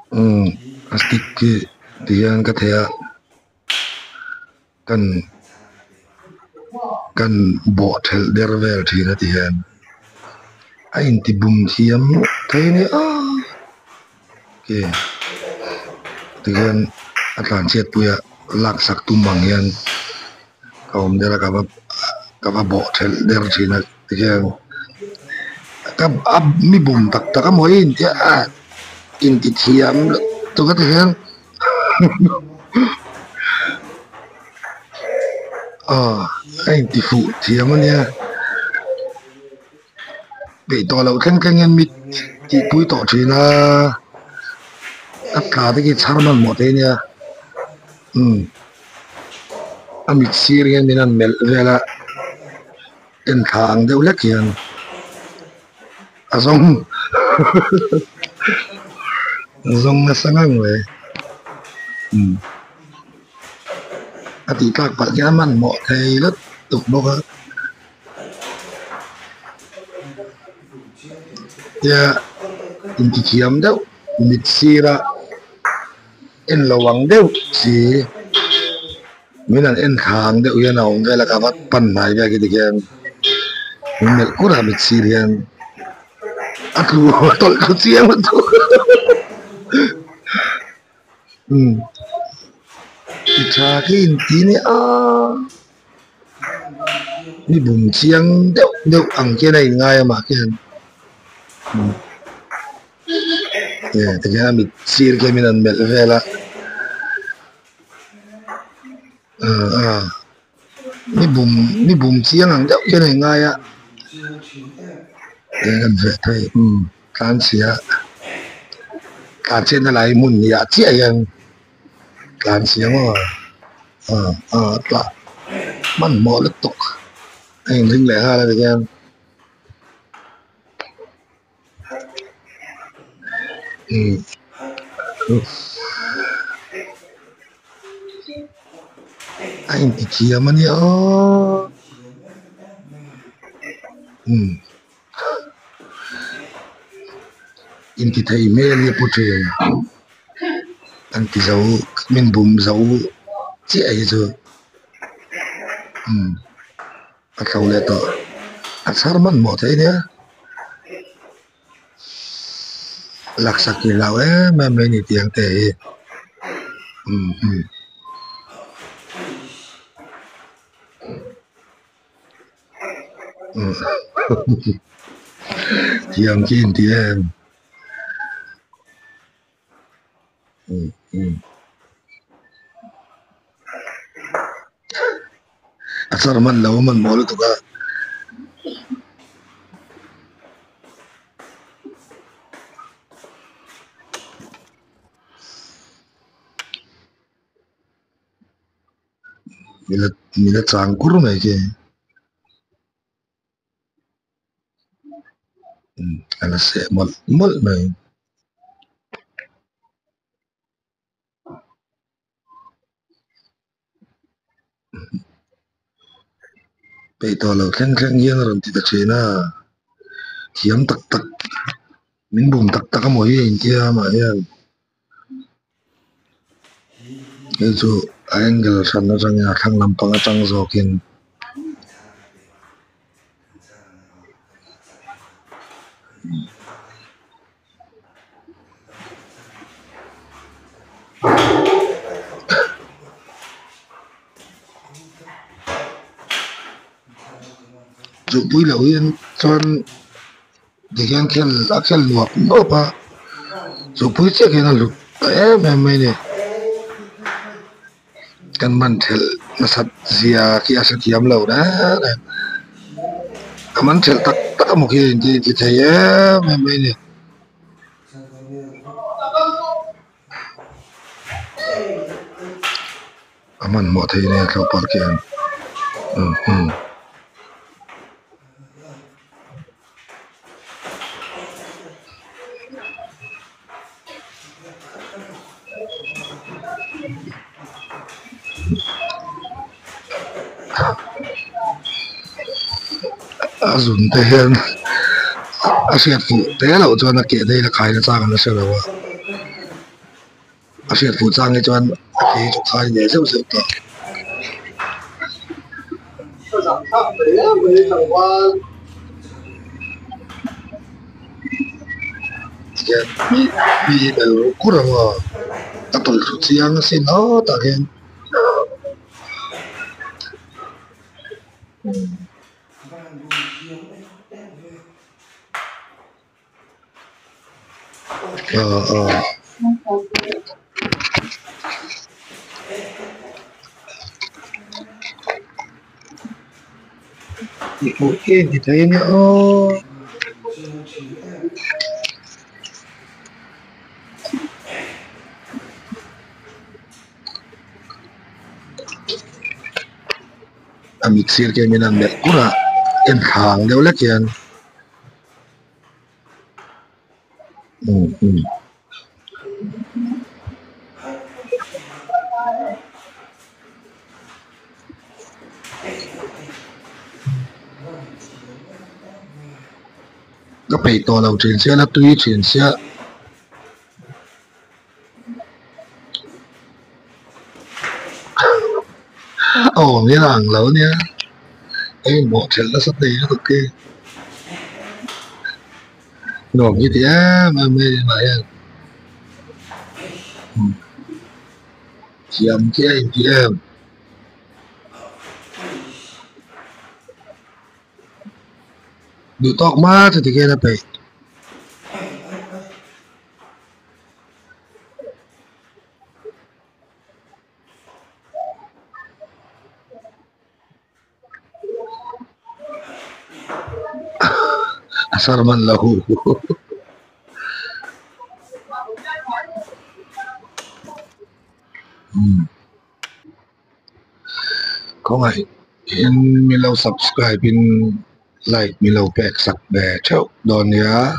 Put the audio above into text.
Astik ki tiyan ka thea kan bo thel dervel thina tiyan ain ti bum thiam thaini ke tiyan atlan chet puya lak sak tumang yan kaum dera ka bo thel der thina tiyan ka ab mi bum tak tak mo in ya in ti thiam to ka tiyan ain ti fu thiam ania bị to lâu khen khen nhân mít chỉ bùi tỏ chuyện là tất cả cái sao mà một thế nha mít xì riêng mình ăn mel về là tên hàng đều lắc hiện xong xong là sang ngang rồi thì các bạn cái ăn một thầy rất tục đâu hết ya inti kiam đâu mít xì ra en lawang đâu xì mình ăn en hàng đâu ya nào về là các bạn pan này về cái gì mình mel cura mít xì riêng aku tol ko siya mo to itakin tini ni bum chiang deu ang kia này ngay mà kia te ga mi sir ke minan mel vela ni bum chiang ang deu kia này ngay gần về thôi can xía can trên là lại muốn nhà chia yang can xía mà là mình mò lật tục anh linh lẻ ha là được em anh thì chia mà nhớ in thì thấy mê như bút truyền anh thì giấu mình bùm giấu chị ấy rồi khâu lệ tờ sao mà một thế nhá lạc sạc kỳ lão ấy mà mình thì tiếng tệ tiếng chín tiếng asar man law man molo to ka mila chang kur mai ke ana se mol mai pe to lo khen khen yang ron ti ta chena thiam tak tak min bum tak tak mo yin kia mà yan cái chỗ angle san nó sang nhà thang lam pang chang zo kin chỗ bùi lẩu yên son thì khen khen luộc nó pa chỗ bùi chắc cái nó lục em mày này kan man thel nasat zia ki asa kiam lo da kaman thel tak tak mo ki ti thaya me ne aman mo thai ne ka par ke azun te hen asiat fu te lo cho na ke dei la khai na cha kan se lo asyat fu chang e chuan ke chu khai ne zeu zeu ta ya mi bel kuranga atol chu chiang sin ha ta gen Mungkin kita ini mixir ke minan merkura en khang deu lek yanก็ไปตัวเราเฉียนเสียแล้วตุ้ยเฉียนเสียโอ้นี่หลังแล้วเนี่ยไอ้หมอเฉียนแล้วสติก็ตกเกหนอกยี่ที่มาไม่มาอย่างเทียมเทียมเทียมดูตอกมาจะติเกนะไปasar man lahu có ngày in mi lâu subscribe in like mi lâu pek sak be chau don ya